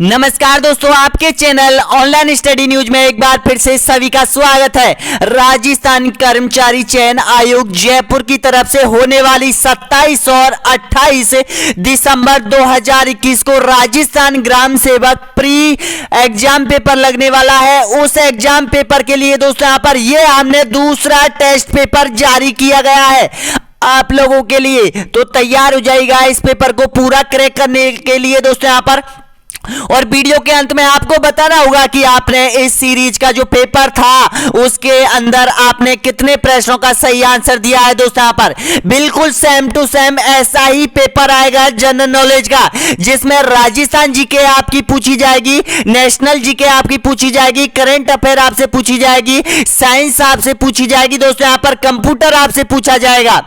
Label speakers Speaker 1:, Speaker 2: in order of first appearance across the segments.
Speaker 1: नमस्कार दोस्तों, आपके चैनल ऑनलाइन स्टडी न्यूज में एक बार फिर से सभी का स्वागत है। राजस्थान कर्मचारी चयन आयोग जयपुर की तरफ से होने वाली 27 और 28 दिसंबर 2021 को राजस्थान ग्राम सेवक प्री एग्जाम पेपर लगने वाला है। उस एग्जाम पेपर के लिए दोस्तों यहाँ पर ये हमने दूसरा टेस्ट पेपर जारी किया गया है आप लोगों के लिए, तो तैयार हो जाएगा इस पेपर को पूरा क्रैक करने के लिए दोस्तों यहाँ पर। और वीडियो के अंत में आपको बताना होगा कि आपने इस सीरीज का जो पेपर था उसके अंदर आपने कितने प्रश्नों का सही आंसर दिया है दोस्तों। यहाँ पर बिल्कुल सेम टू सेम ऐसा ही पेपर आएगा जनरल नॉलेज का, जिसमें राजस्थान जीके आपकी पूछी जाएगी, नेशनल जीके आपकी पूछी जाएगी, करंट अफेयर आपसे पूछी जाएगी, साइंस आपसे पूछी जाएगी दोस्तों। यहाँ पर कंप्यूटर आपसे पूछा जाएगा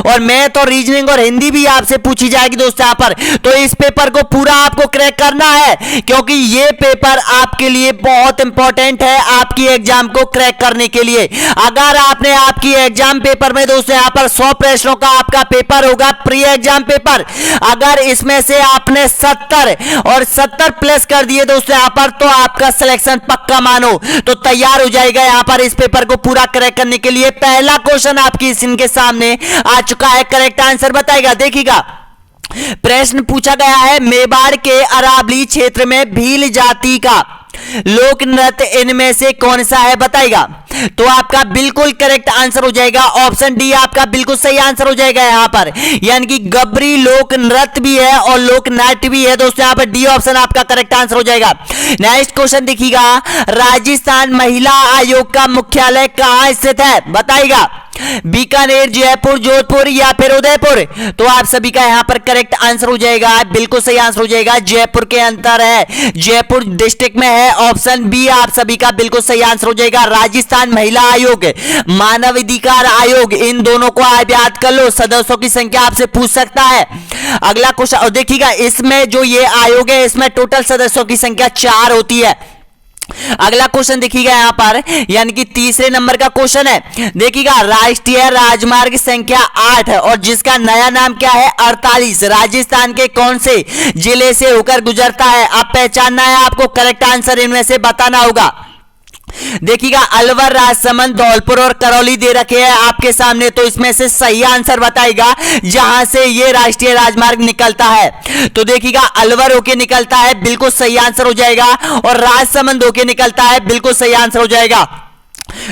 Speaker 1: और मैथ और रीजनिंग और हिंदी भी आपसे पूछी जाएगी दोस्तों यहाँ पर। तो इस पेपर को पूरा आपको क्रैक करना है, क्योंकि ये पेपर आपके लिए बहुत इंपॉर्टेंट है आपकी एग्जाम को क्रैक करने के लिए। अगर आपने आपकी एग्जाम पेपर में दोस्तों यहाँ पर 100 प्रश्नों का आपका पेपर होगा प्री एग्जाम पेपर, अगर इसमें से आपने 70 और 70 प्लस कर दिए दोस्तों यहाँ पर, तो आपका सिलेक्शन पक्का मानो। तो तैयार हो जाएगा यहाँ पर इस पेपर को पूरा क्रैक करने के लिए। पहला क्वेश्चन आपकी इनके सामने आ चुका है, करेक्ट आंसर बताएगा। देखिएगा, प्रश्न पूछा गया है, मेवाड़ के अरावली क्षेत्र में भील जाति का लोक नृत्य इनमें से कौन सा है बताएगा। तो आपका बिल्कुल करेक्ट आंसर हो जाएगा ऑप्शन डी, आपका बिल्कुल सही आंसर हो जाएगा यहाँ पर। यानी कि गबरी लोक नृत्य भी है और लोक नाट्य भी है दोस्तों, यहाँ पर डी ऑप्शन आपका करेक्ट आंसर हो जाएगा। नेक्स्ट क्वेश्चन देखिएगा, राजस्थान महिला आयोग का मुख्यालय कहां स्थित है बताइएगा। बीकानेर, जयपुर, जोधपुर या फिर उदयपुर। तो आप सभी का यहाँ पर करेक्ट आंसर हो जाएगा, बिल्कुल सही आंसर हो जाएगा, जयपुर के अंदर है, जयपुर डिस्ट्रिक्ट में है। ऑप्शन बी आप सभी का बिल्कुल सही आंसर हो जाएगा। राजस्थान महिला आयोग, मानव अधिकार आयोग, इन दोनों को आप याद कर लो, सदस्यों की संख्या आपसे पूछ सकता है। अगला क्वेश्चन और देखिएगा, इसमें जो ये आयोग है इसमें टोटल सदस्यों की संख्या 4 होती है। अगला क्वेश्चन देखिएगा यहाँ पर, यानी कि तीसरे नंबर का क्वेश्चन है। देखिएगा, राष्ट्रीय राजमार्ग संख्या 8 और जिसका नया नाम क्या है 48, राजस्थान के कौन से जिले से होकर गुजरता है। अब पहचानना है आपको, करेक्ट आंसर इनमें से बताना होगा। देखिएगा, अलवर, राजसमंद, धौलपुर और करौली दे रखे हैं आपके सामने, तो इसमें से सही आंसर बताएगा जहां से ये राष्ट्रीय राजमार्ग निकलता है। तो देखिएगा, अलवर होके निकलता है, बिल्कुल सही आंसर हो जाएगा, और राजसमंद होके निकलता है, बिल्कुल सही आंसर हो जाएगा।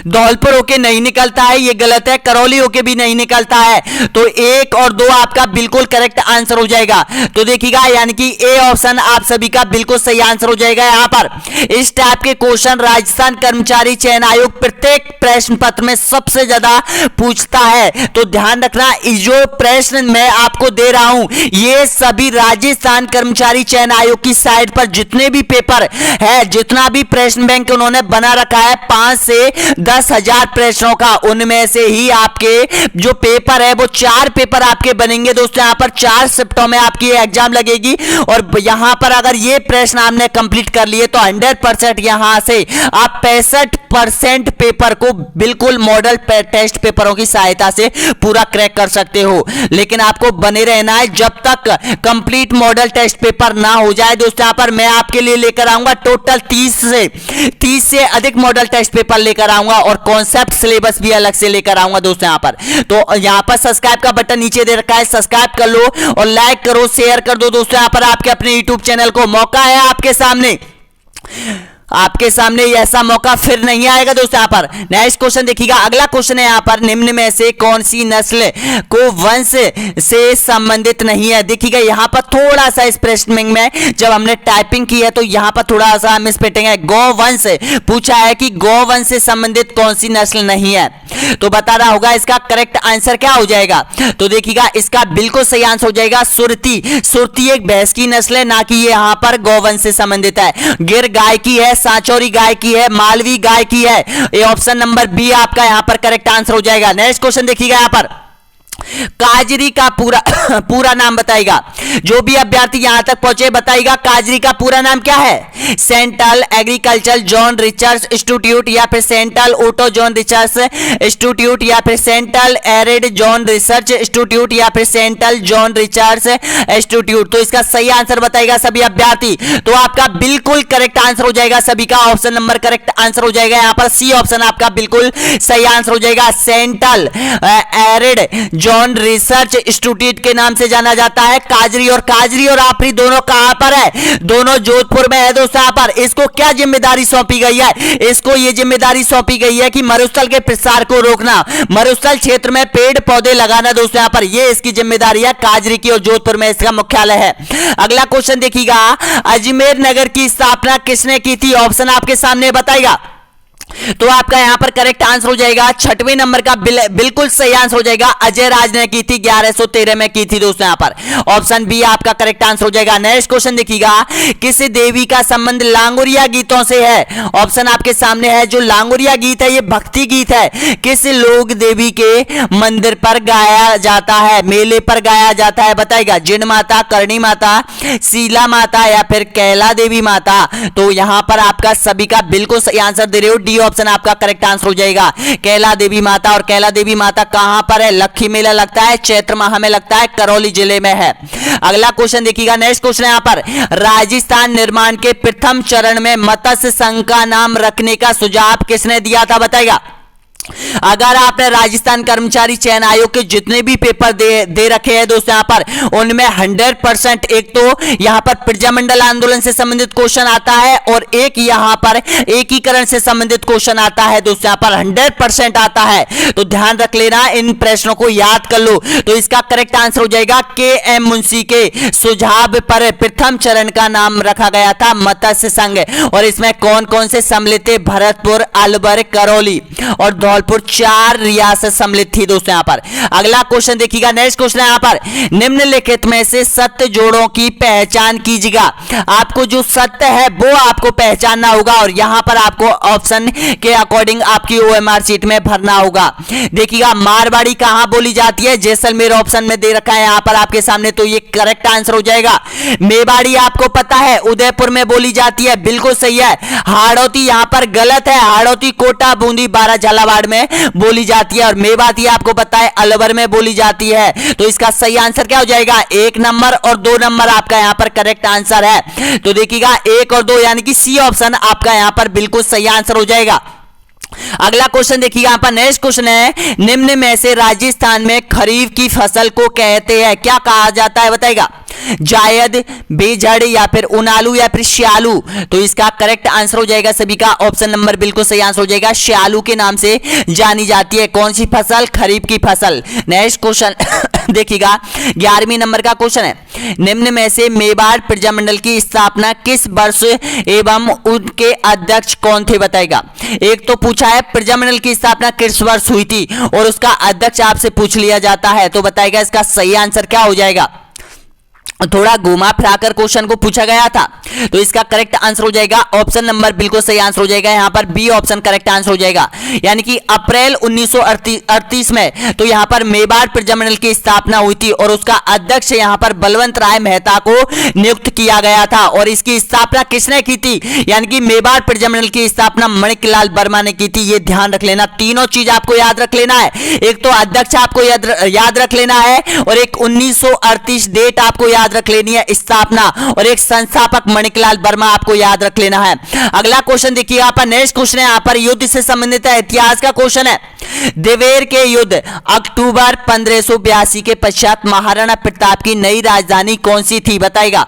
Speaker 1: धौलपुर होके नहीं निकलता है, ये गलत है, करौली होके भी नहीं निकलता है। तो 1 और 2 आपका बिल्कुल करेक्ट आंसर हो जाएगा। तो देखिएगा, यानी कि ए ऑप्शन आप सभी का बिल्कुल सही आंसर हो जाएगा। यहाँ पर इस टाइप के क्वेश्चन राजस्थान कर्मचारी चयन आयोग प्रत्येक प्रश्न पत्र में सबसे ज्यादा पूछता है। तो ध्यान रखना, इस जो प्रश्न मैं आपको दे रहा हूं ये सभी राजस्थान कर्मचारी चयन आयोग की साइट पर जितने भी पेपर है, जितना भी प्रश्न बैंक उन्होंने बना रखा है 5 से 10,000 प्रश्नों का, उनमें से ही आपके जो पेपर है वो 4 पेपर आपके बनेंगे दोस्तों। यहाँ पर 4 शिफ्टों में आपकी एग्जाम लगेगी, और यहाँ पर अगर ये प्रश्न आपने कंप्लीट कर लिए तो 100% यहाँ से आप 65% पेपर को बिल्कुल मॉडल टेस्ट पेपरों की सहायता से पूरा क्रैक कर सकते हो। लेकिन आपको बने रहना है जब तक कंप्लीट मॉडल टेस्ट पेपर ना हो जाए दोस्तों। यहाँ पर मैं आपके लिए लेकर आऊंगा टोटल 30 से अधिक मॉडल टेस्ट पेपर लेकर आऊंगा, और कॉन्सेप्ट सिलेबस भी अलग से लेकर आऊंगा दोस्तों यहाँ पर। तो यहाँ पर सब्सक्राइब का बटन नीचे दे रखा है, सब्सक्राइब कर लो और लाइक करो, शेयर कर दो दोस्तों। यहाँ पर आपके अपने यूट्यूब चैनल को मौका है आपके सामने ऐसा मौका फिर नहीं आएगा दोस्तों। यहाँ पर नेक्स्ट क्वेश्चन देखिएगा, अगला क्वेश्चन है यहाँ पर, निम्न में से कौन सी नस्ल को वंश से संबंधित नहीं है। देखिएगा, यहाँ पर थोड़ा सा इस प्रश्न में जब हमने टाइपिंग की है तो यहाँ पर थोड़ा सा मिसप्रिंटिंग है। गौवंश पूछा है कि गौवंश से संबंधित कौन सी नस्ल नहीं है, तो बताना होगा इसका करेक्ट आंसर क्या हो जाएगा। तो देखिएगा, इसका बिल्कुल सही आंसर हो जाएगा सुरती। सुरती एक भैंस की नस्ल है, ना कि ये यहाँ पर गौवंश से संबंधित है। गिर गाय की है, सांचौरी गाय की है, मालवी गाय की है। ये ऑप्शन नंबर बी आपका यहाँ पर करेक्ट आंसर हो जाएगा। नेक्स्ट क्वेश्चन देखिएगा, यहाँ पर काजरी का पूरा पूरा नाम बताएगा। जो भी अभ्यर्थी यहां तक पहुंचे बताएगा काजरी का पूरा नाम क्या है। Central agriculture John research institute या फिर central auto John research institute या फिर central arid John research institute या फिर सेंट्रल जॉन रिसर्च इंस्टीट्यूट। तो इसका सही आंसर बताएगा सभी अभ्यर्थी। तो आपका बिल्कुल करेक्ट आंसर हो जाएगा सभी का ऑप्शन नंबर करेक्ट आंसर हो जाएगा। यहां पर सी ऑप्शन आपका बिल्कुल सही आंसर हो जाएगा। Central arid John research institute के नाम से जाना जाता है काजरी और आपरी दोनों कहां पर है, दोनों जोधपुर में है दोस्तों। यहां पर इसको क्या जिम्मेदारी सौंपी गई है, इसको यह जिम्मेदारी सौंपी गई है कि मरुस्थल के प्रसार को रोकना, मरुस्थल क्षेत्र में पेड़ पौधे लगाना दोस्तों। यहां पर यह इसकी जिम्मेदारी है काजरी की और जोधपुर में इसका मुख्यालय है। अगला क्वेश्चन देखिएगा, अजमेर नगर की स्थापना किसने की थी, ऑप्शन आपके सामने बताएगा। तो आपका यहां पर करेक्ट आंसर हो जाएगा 6वें नंबर का बिल्कुल सही आंसर हो जाएगा अजय राज ने की थी, 1113 में की थी दोस्तों। यहां पर ऑप्शन बी आपका करेक्ट आंसर हो जाएगा। नेक्स्ट क्वेश्चन देखिएगा, किस देवी का संबंध लांगुरिया गीतों से है, ऑप्शन आपके सामने है। जो लांगुरिया गीत है ये भक्ति गीत है, किस लोक देवी के मंदिर पर गाया जाता है, मेले पर गाया जाता है बताएगा। जिन माता, करणी माता, शीला माता या फिर कैला देवी माता। तो यहां पर आपका सभी का बिल्कुल सही आंसर दे रहे हो, डी ऑप्शन आपका करेक्ट आंसर हो जाएगा कैला देवी माता। और कैला देवी माता कहां पर है, लक्खी मेला लगता है, चैत्र माह में लगता है, करौली जिले में है। अगला क्वेश्चन देखिएगा, नेक्स्ट क्वेश्चन यहां पर, राजस्थान निर्माण के प्रथम चरण में मत्स्य संघ का नाम रखने का सुझाव किसने दिया था बताएगा। अगर आपने राजस्थान कर्मचारी चयन आयोग के जितने भी पेपर दे रखे हैं दोस्तों यहां पर, उनमें 100% एक तो यहां पर प्रजामंडल आंदोलन से संबंधित क्वेश्चन आता है और एक यहां पर एकीकरण से संबंधित क्वेश्चन आता है दोस्तों। यहां पर 100% आता है, तो ध्यान रख लेना, इन प्रश्नों को याद कर लो। तो इसका करेक्ट आंसर हो जाएगा के एम मुंशी के सुझाव पर प्रथम चरण का नाम रखा गया था मत्स्य संघ। और इसमें कौन कौन से सम्मिलित थे, भरतपुर, अलवर, करौली और धौलपुर, 4 रियासत सम्मिलित थी दोस्तों यहां पर। अगला क्वेश्चन देखिएगा, नेक्स्ट क्वेश्चन यहां पर, निम्नलिखित में से सत्य जोड़ों की पहचान कीजिएगा। आपको जो सत्य है वो आपको पहचानना होगा और यहां पर आपको ऑप्शन के अकॉर्डिंग आपकी ओएमआर शीट में भरना होगा। देखिएगा, मारवाड़ी कहां बोली जाती है, जैसलमेर ऑप्शन में दे रखा है यहां पर आपके सामने, तो ये करेक्ट आंसर हो जाएगा। मेवाड़ी आपको पता है उदयपुर में बोली जाती है, बिल्कुल सही है। हाड़ौती यहां पर गलत है, हाड़ौती कोटा, बूंदी, बारा, झालावाड़ में बोली जाती है। और मेवाती आपको पता है अलवर में बोली जाती है। तो इसका सही आंसर क्या हो जाएगा, 1 नंबर और 2 नंबर आपका यहां पर करेक्ट आंसर है। तो देखिएगा 1 और 2 यानी कि सी ऑप्शन आपका यहां पर बिल्कुल सही आंसर हो जाएगा। अगला क्वेश्चन देखिएगा, यहां पर नेक्स्ट क्वेश्चन है, निम्न में से राजस्थान में खरीफ की फसल को कहते हैं, क्या कहा जाता है बताएगा। जायद, बेजड़ या फिर उनालू या फिर श्यालू। तो इसका करेक्ट आंसर हो जाएगा सभी का ऑप्शन नंबर बिल्कुल सही आंसर हो जाएगा, श्यालू के नाम से जानी जाती है। कौन सी फसल, खरीफ की फसल। नेक्स्ट क्वेश्चन देखिएगा, 11वें नंबर का क्वेश्चन है, निम्न में से मेवाड़ प्रजामंडल की स्थापना किस वर्ष एवं उनके अध्यक्ष कौन थे बताएगा। एक तो पूछा है प्रजामंडल की स्थापना किस वर्ष हुई थी और उसका अध्यक्ष आपसे पूछ लिया जाता है, तो बताएगा इसका सही आंसर क्या हो जाएगा। थोड़ा घुमा फिराकर क्वेश्चन को पूछा गया था, तो इसका करेक्ट आंसर हो जाएगा ऑप्शन नंबर बिल्कुल सही आंसर हो जाएगा, यहां पर बी ऑप्शन करेक्ट आंसर हो जाएगा। यानी कि अप्रैल 1938 में तो यहां पर मेवाड़ प्रजामंडल की स्थापना हुई थी और उसका अध्यक्ष यहां पर बलवंत राय मेहता को नियुक्त किया गया था। और इसकी स्थापना किसने की थी, यानी कि मेवाड़ प्रजामंडल की स्थापना मणिकलाल वर्मा ने की थी। ये ध्यान रख लेना, तीनों चीज आपको याद रख लेना है। एक तो अध्यक्ष आपको याद रख लेना है और एक 1938 डेट आपको याद रख लेनी है स्थापना, और एक संस्थापक मणिकलाल वर्मा आपको याद रख लेना है। अगला क्वेश्चन देखिए, यहां पर नेक्स्ट क्वेश्चन है, यहां पर युद्ध से संबंधित है, इतिहास का क्वेश्चन है। देवेर के युद्ध अक्टूबर 1582 के पश्चात महाराणा प्रताप की नई राजधानी कौन सी थी बताएगा।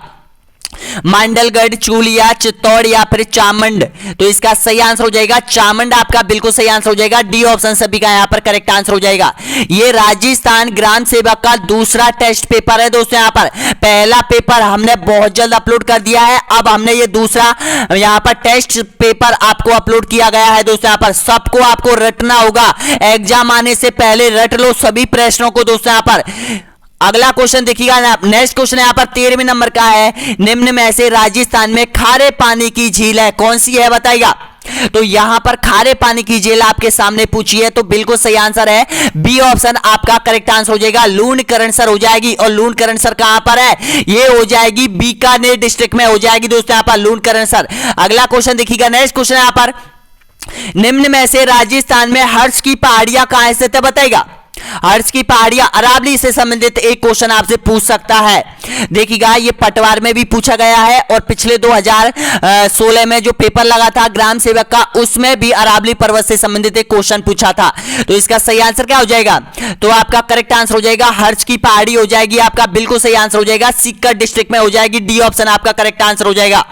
Speaker 1: मांडलगढ़, चूलिया, चित्तौड़ या फिर चामंड। तो इसका सही आंसर हो जाएगा चामंड, आपका बिल्कुल सही आंसर हो जाएगा, डी ऑप्शन सभी का यहां पर करेक्ट आंसर हो जाएगा। ये राजस्थान ग्राम सेवक का दूसरा टेस्ट पेपर है दोस्तों। यहां पर पहला पेपर हमने बहुत जल्द अपलोड कर दिया है, अब हमने ये दूसरा यहां पर टेस्ट पेपर आपको अपलोड किया गया है दोस्तों। यहां पर सबको आपको रटना होगा, एग्जाम आने से पहले रट लो सभी प्रश्नों को दोस्तों। यहां पर अगला क्वेश्चन देखिएगा, नेक्स्ट क्वेश्चन यहां पर 13वें नंबर का है, निम्न में से राजस्थान में खारे पानी की झील है कौन सी है बताएगा। तो यहां पर खारे पानी की जेल आपके सामने पूछी है, तो बिल्कुल सही आंसर है बी ऑप्शन आपका करेक्ट आंसर हो जाएगा। लूणकरणसर हो जाएगी, और लूणकरणसर कहां पर है, ये हो जाएगी बीकानेर डिस्ट्रिक्ट में हो जाएगी दोस्तों यहां पर लूणकरणसर। अगला क्वेश्चन देखिएगा, नेक्स्ट क्वेश्चन यहां पर, निम्न में से राजस्थान में हर्ष की पहाड़ियां कहां स्थित है बताएगा। हर्ष की पहाड़ियां अरावली से संबंधित एक क्वेश्चन आपसे पूछ सकता है। देखिएगा ये पटवार में भी पूछा गया है, और पिछले 2016 में जो पेपर लगा था ग्राम सेवक का, उसमें भी अरावली पर्वत से संबंधित एक क्वेश्चन पूछा था। तो इसका सही आंसर क्या हो जाएगा, तो आपका करेक्ट आंसर हो जाएगा हर्ष की पहाड़ी हो जाएगी आपका, बिल्कुल सही आंसर हो जाएगा, सीकर डिस्ट्रिक्ट में हो जाएगी, डी ऑप्शन आपका करेक्ट आंसर हो जाएगा।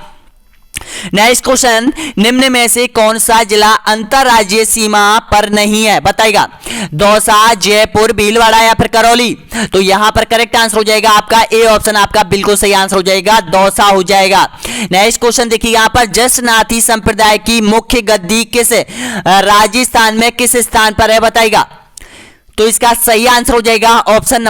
Speaker 1: नेक्स्ट क्वेश्चन, निम्न में से कौन सा जिला अंतरराज्यीय सीमा पर नहीं है बताएगा। दौसा, जयपुर, भीलवाड़ा या फिर करौली, तो यहां पर करेक्ट आंसर हो जाएगा आपका ए ऑप्शन आपका बिल्कुल सही आंसर हो जाएगा, दौसा हो जाएगा। नेक्स्ट क्वेश्चन देखिए यहां पर, जसनाथी संप्रदाय की मुख्य गद्दी किस राजस्थान में किस स्थान पर है बताएगा। तो इसका सही आंसर हो जाएगा ऑप्शन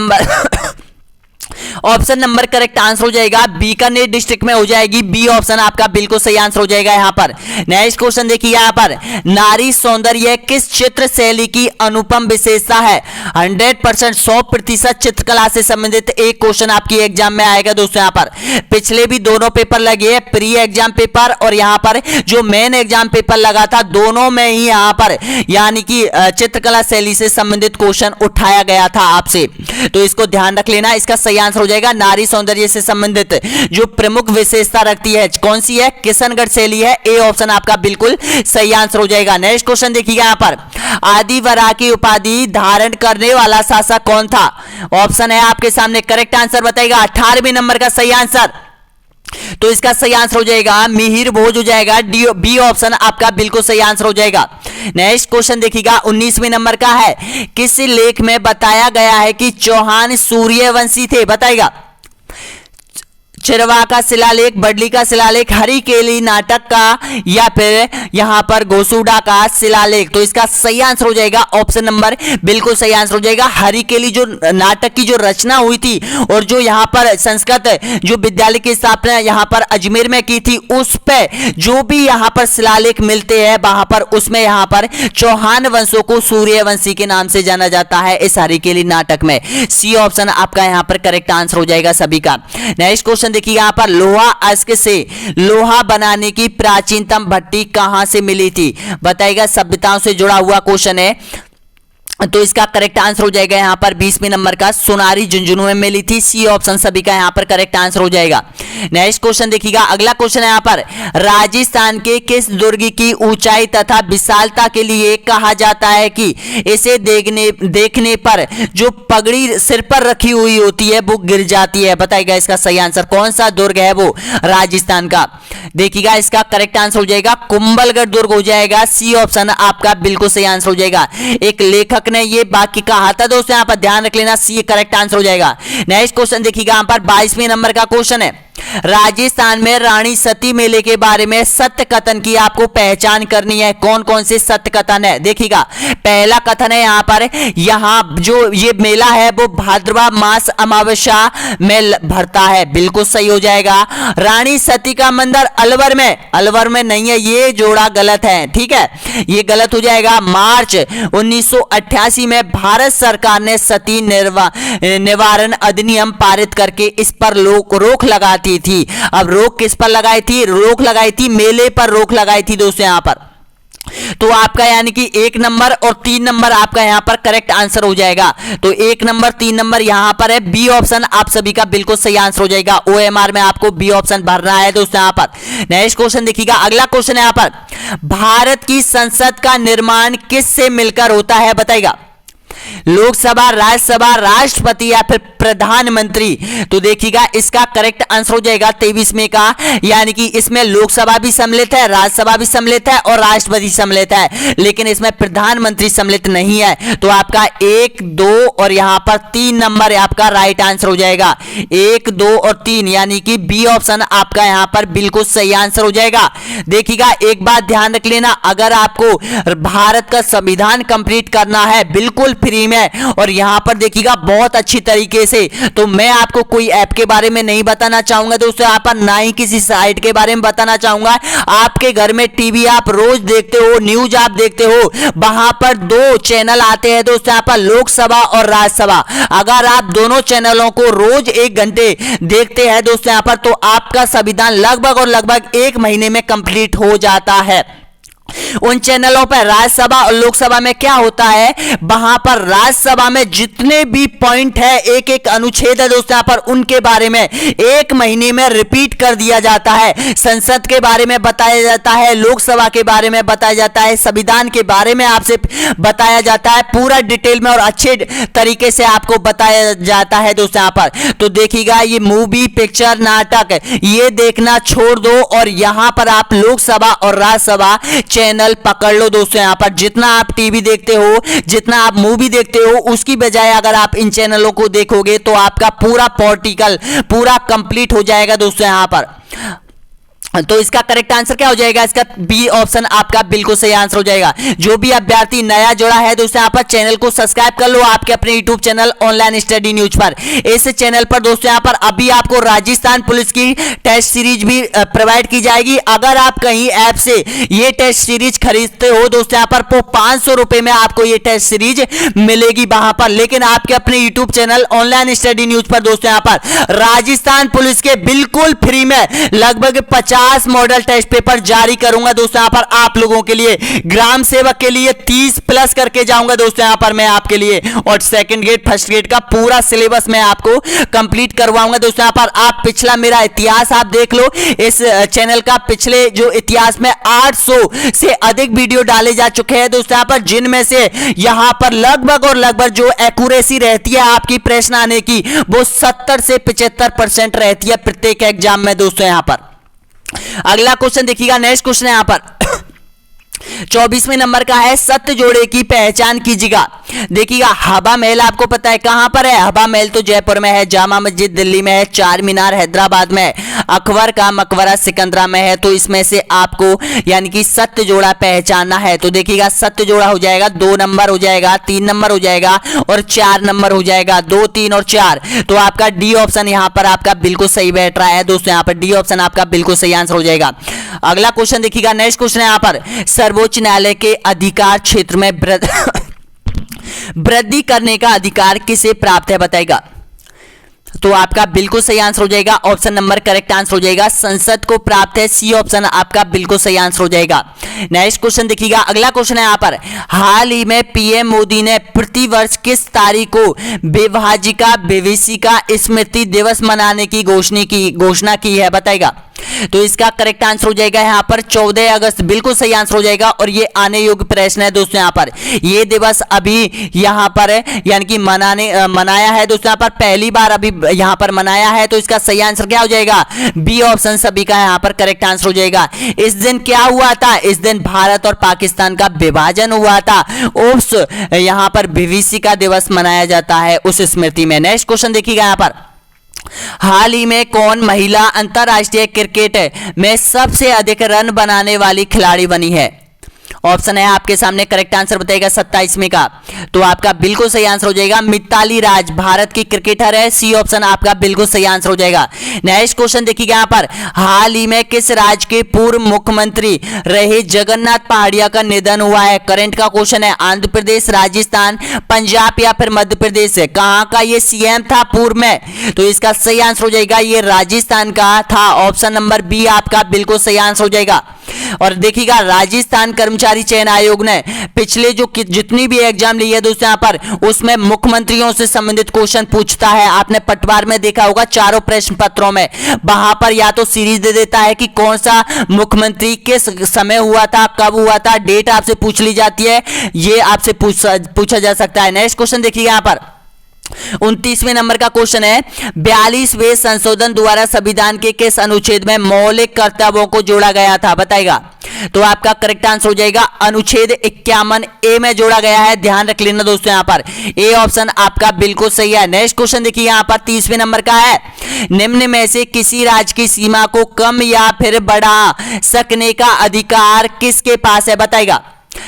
Speaker 1: नंबर करेक्ट आंसर हो जाएगा बीकानेर डिस्ट्रिक्ट में हो जाएगी, बी ऑप्शन आपका बिल्कुल सही आंसर हो जाएगा यहां पर। नेक्स्ट क्वेश्चन देखिए यहां पर, नारी सौंदर्य किस चित्र शैली की अनुपम विशेषता है। 100% 100% चित्रकला से संबंधित एक क्वेश्चन आपकी एग्जाम में आएगा दोस्तों यहां पर। पिछले भी दोनों पेपर लगे हैं, प्री एग्जाम पेपर और यहां पर जो मेन एग्जाम पेपर लगा था, दोनों में ही यहां पर यानी कि चित्रकला शैली से संबंधित क्वेश्चन उठाया गया था आपसे, तो इसको ध्यान रख लेना। इसका सही आंसर हो जाएगा नारी सौंदर्य से संबंधित जो प्रमुख विशेषता रखती है कौन सी है, किशनगढ़ शैली है, ए ऑप्शन आपका बिल्कुल सही आंसर हो जाएगा। नेक्स्ट क्वेश्चन देखिएगा यहां पर, आदिवरा की उपाधि धारण करने वाला शासक कौन था। ऑप्शन है आपके सामने, करेक्ट आंसर बताएगा 18वें नंबर का सही आंसर, तो इसका सही आंसर हो जाएगा मिहिर भोज हो जाएगा, बी ऑप्शन आपका बिल्कुल सही आंसर हो जाएगा। नेक्स्ट क्वेश्चन देखिएगा 19वें नंबर का है, किस लेख में बताया गया है कि चौहान सूर्यवंशी थे बताएगा। चिरवा का शिलालेख, बडली का शिलालेख, हरिकेली नाटक का, या फिर यहां पर घोसुडा का शिलालेख, तो इसका सही आंसर हो जाएगा ऑप्शन नंबर बिल्कुल सही आंसर हो जाएगा हरिकेली जो नाटक की जो रचना हुई थी और जो यहां पर संस्कृत जो विद्यालय की स्थापना यहां पर अजमेर में की थी, उस पे जो भी यहां पर शिलालेख मिलते हैं वहां पर उसमें यहां पर चौहान वंशों को सूर्यवंशी के नाम से जाना जाता है इस हरिकेली नाटक में, सी ऑप्शन आपका यहां पर करेक्ट आंसर हो जाएगा सभी का। नेक्स्ट क्वेश्चन देखिए यहां पर, लोहा अयस्क से लोहा बनाने की प्राचीनतम भट्टी कहां से मिली थी बताएगा। सभ्यताओं से जुड़ा हुआ क्वेश्चन है, तो इसका करेक्ट आंसर हो जाएगा यहां पर 20वें नंबर का, सोनारी झुंझुनू में मिली थी, सी ऑप्शन सभी का यहां पर करेक्ट आंसर हो जाएगा। नेक्स्ट क्वेश्चन देखिएगा, अगला क्वेश्चन है यहां पर, राजस्थान के किस दुर्ग की ऊंचाई तथा विशालता के लिए कहा जाता है कि इसे देखने पर जो पगड़ी सिर पर रखी हुई होती है वो गिर जाती है बताएगा। इसका सही आंसर कौन सा दुर्ग है वो राजस्थान का, देखिएगा इसका करेक्ट आंसर हो जाएगा कुंभलगढ़ दुर्ग हो जाएगा, सी ऑप्शन आपका बिल्कुल सही आंसर हो जाएगा। एक लेखक ने ये बाकी कहा था दोस्तों, यहां पर ध्यान रख लेना, सी करेक्ट आंसर हो जाएगा। नेक्स्ट क्वेश्चन देखिएगा यहां पर 22वें नंबर का क्वेश्चन है, राजस्थान में रानी सती मेले के बारे में सत्य कथन की आपको पहचान करनी है, कौन कौन से सत्य कथन है। देखिएगा पहला कथन है यहां पर, यहां जो ये मेला है वो भाद्रवा मास अमावस्या में भरता है, बिल्कुल सही हो जाएगा। रानी सती का मंदिर अलवर में नहीं है, ये जोड़ा गलत है, ठीक है, ये गलत हो जाएगा। मार्च 1988 में भारत सरकार ने सती निवारण अधिनियम पारित करके इस पर रोक लगाती थी। अब रोक किस पर लगाई थी, रोक लगाई थी मेले पर रोक लगाई थी दोस्तों यहां पर। तो आपका यानी कि 1 नंबर और 3 नंबर आपका यहां पर करेक्ट आंसर हो जाएगा। तो 1 नंबर 3 नंबर यहां पर है, बी ऑप्शन आप सभी का बिल्कुल सही आंसर हो जाएगा। ओएमआर में आपको बी ऑप्शन भरना है दोस्तों यहां पर। नेक्स्ट क्वेश्चन देखिएगा, अगला क्वेश्चन है यहां पर, भारत की संसद का निर्माण किससे मिलकर होता है बताइएगा। लोकसभा, राज्यसभा, राष्ट्रपति या फिर प्रधानमंत्री। तो देखिएगा इसका करेक्ट आंसर हो जाएगा 23वें का, यानी कि इसमें लोकसभा भी सम्मिलित है, राज्यसभा भी सम्मिलित है और राष्ट्रपति सम्मिलित है, लेकिन इसमें प्रधानमंत्री सम्मिलित नहीं है। तो आपका 1, 2 और यहां पर 3 नंबर आपका राइट आंसर हो जाएगा। 1, 2 और 3 यानी कि बी ऑप्शन आपका यहां पर बिल्कुल सही आंसर हो जाएगा। देखिएगा एक बात ध्यान रख लेना, अगर आपको भारत का संविधान कंप्लीट करना है बिल्कुल फ्री में, और यहां पर देखिएगा बहुत अच्छी तरीके से। तो मैं आपको कोई ऐप के बारे में नहीं बताना चाहूंगा दोस्तों यहाँ पर, ना ही किसी साइट के बारे में बताना चाहूंगा। आपके घर में टीवी आप रोज देखते हो, न्यूज आप देखते हो, वहां पर दो चैनल आते हैं दोस्तों यहाँ पर, लोकसभा और राज्यसभा। अगर आप दोनों चैनलों को रोज 1 घंटे देखते हैं दोस्तों यहाँ पर, तो आपका संविधान लगभग और लगभग 1 महीने में कंप्लीट हो जाता है। उन चैनलों पर राज्यसभा और लोकसभा में क्या होता है, वहां पर राज्यसभा में जितने भी पॉइंट है, एक एक अनुच्छेद है दोस्तों यहाँ पर, उनके बारे में 1 महीने में रिपीट कर दिया जाता है। संसद के बारे में बताया जाता है, लोकसभा के बारे में बताया जाता है, संविधान के बारे में आपसे बताया जाता है, पूरा डिटेल में और अच्छे तरीके से आपको बताया जाता है दोस्तों यहाँ पर। तो देखिएगा, ये मूवी, पिक्चर, नाटक ये देखना छोड़ दो और यहां पर आप लोकसभा और राज्यसभा चैनल पकड़ लो दोस्तों यहाँ पर। जितना आप टीवी देखते हो, जितना आप मूवी देखते हो, उसकी बजाय अगर आप इन चैनलों को देखोगे तो आपका पूरा पॉलिटिकल पूरा कंप्लीट हो जाएगा दोस्तों यहाँ पर। तो इसका करेक्ट आंसर क्या हो जाएगा, इसका बी ऑप्शन आपका बिल्कुल सही आंसर हो जाएगा। जो भी अभ्यर्थी नया जुड़ा है दोस्तों यहाँ पर, चैनल को सब्सक्राइब कर लो आपके अपने YouTube channel online study news पर। इस चैनल पर दोस्तों यहाँ पर अभी आपको राजस्थान पुलिस की टेस्ट सीरीज भी प्रोवाइड की जाएगी। अगर आप कहीं ऐप से ये टेस्ट सीरीज खरीदते हो दोस्तों यहाँ पर, तो 500 रुपए में आपको ये टेस्ट सीरीज मिलेगी वहां पर। लेकिन आपके अपने YouTube channel online study news पर दोस्तों यहाँ पर राजस्थान पुलिस के बिल्कुल फ्री में लगभग 50 मॉडल टेस्ट पेपर जारी करूंगा दोस्तों यहाँ पर आप लोगों के लिए। ग्राम सेवक के लिए 30 प्लस करके जाऊंगा दोस्तों यहाँ पर मैं आपके लिए, और सेकंड ग्रेड फर्स्ट ग्रेड का पूरा सिलेबस मैं आपको कंप्लीट करवाऊंगा दोस्तों यहाँ पर। आप पिछला मेरा इतिहास आप देख लो, इस चैनल का पिछले जो इतिहास में 800 से अधिक वीडियो डाले जा चुके हैं दोस्तों यहाँ पर, जिनमें से यहाँ पर लगभग और लगभग जो एक्यूरेसी रहती है आपकी प्रश्न आने की, वो 70 से 75% रहती है प्रत्येक एग्जाम में दोस्तों यहाँ पर। अगला क्वेश्चन देखिएगा, नेक्स्ट क्वेश्चन है यहाँ पर 24वें नंबर का है, सत्य जोड़े की पहचान कीजिएगा। देखिएगा, हवा महल आपको पता है कहां पर है, हवा महल तो जयपुर में है, जामा मस्जिद दिल्ली में है, चार मीनार हैदराबाद में है, अकबर का मकबरा सिकंदरा में है। तो इसमें से आपको यानी कि सत्य जोड़ा पहचानना है। तो देखिएगा, सत्य जोड़ा हो जाएगा 2 नंबर हो जाएगा, 3 नंबर हो जाएगा और 4 नंबर हो जाएगा, 2, 3 और 4। तो आपका डी ऑप्शन यहां पर आपका बिल्कुल सही बैठ रहा है दोस्तों, यहां पर डी ऑप्शन आपका बिल्कुल सही आंसर हो जाएगा। अगला क्वेश्चन देखिएगा, नेक्स्ट क्वेश्चन है यहां पर, सर्वोच्च न्यायालय के अधिकार क्षेत्र में वृद्धि करने का अधिकार किसे प्राप्त है बताएगा। तो आपका बिल्कुल सही आंसर हो जाएगा, ऑप्शन नंबर करेक्ट आंसर हो जाएगा, संसद को प्राप्त है, सी ऑप्शन आपका बिल्कुल सही आंसर हो जाएगा। नेक्स्ट क्वेश्चन देखिएगा, अगला क्वेश्चन है यहाँ पर, हाल ही में पीएम मोदी ने प्रतिवर्ष किस तारीख को विभाजिका विभीषिका स्मृति दिवस मनाने की घोषणा की है बताएगा। तो इसका करेक्ट आंसर हो जाएगा यहाँ पर 14 अगस्त, बिल्कुल सही आंसर हो जाएगा। और ये आने योग्य प्रश्न है दोस्तों, यहाँ पर ये दिवस अभी यहाँ पर यानी कि मनाया है दोस्तों, यहाँ पर पहली बार अभी यहाँ पर मनाया है। तो इसका सही आंसर क्या हो जाएगा, बी ऑप्शन सभी का यहाँ पर करेक्ट आंसर हो जाएगा। इस दिन क्या हुआ था, इस दिन भारत और पाकिस्तान का विभाजन हुआ था, उस यहाँ पर विभीषिका दिवस मनाया जाता है उस स्मृति में। नेक्स्ट क्वेश्चन देखिएगा यहाँ पर, हाल ही में कौन महिला अंतरराष्ट्रीय क्रिकेट में सबसे अधिक रन बनाने वाली खिलाड़ी बनी है। ऑप्शन है आपके सामने, करेक्ट आंसर बताएगा 27वें का। तो आपका बिल्कुल सही आंसर हो जाएगा मिताली राज, भारत की क्रिकेटर है, सी ऑप्शन आपका बिल्कुल सही आंसर हो जाएगा। नेक्स्ट क्वेश्चन देखिएगा यहाँ पर, हाल ही में किस राज्य के पूर्व मुख्यमंत्री रहे जगन्नाथ पहाड़िया का निधन हुआ है। करंट का क्वेश्चन है, आंध्र प्रदेश, राजस्थान, पंजाब या फिर मध्य प्रदेश, कहां का ये सीएम था पूर्व में। तो इसका सही आंसर हो जाएगा ये राजस्थान का था, ऑप्शन नंबर बी आपका बिल्कुल सही आंसर हो जाएगा। और देखिएगा, राजस्थान कर्मचारी चयन आयोग ने पिछले जो जितनी भी एग्जाम ली है दोस्तों यहाँ पर, उसमें मुख्यमंत्रियों से संबंधित क्वेश्चन पूछता है। आपने पटवार में देखा होगा चारों प्रश्न पत्रों में, वहां पर या तो सीरीज दे देता है कि कौन सा मुख्यमंत्री किस समय हुआ था, कब हुआ था, डेट आपसे पूछ ली जाती है, ये आपसे पूछा जा सकता है। नेक्स्ट क्वेश्चन देखिएगा यहाँ पर, 29वें नंबर का क्वेश्चन है, 42वें संशोधन द्वारा संविधान के किस अनुच्छेद में मौलिक कर्तव्यों को जोड़ा गया था बताएगा। तो आपका करेक्ट आंसर हो जाएगा अनुच्छेद 51 ए में जोड़ा गया है, ध्यान रख लेना दोस्तों यहाँ पर, ए ऑप्शन आपका बिल्कुल सही है। नेक्स्ट क्वेश्चन देखिए यहाँ पर 30वें नंबर का है, निम्न में से किसी राज्य की सीमा को कम या फिर बढ़ा सकने का अधिकार किसके पास है बताएगा।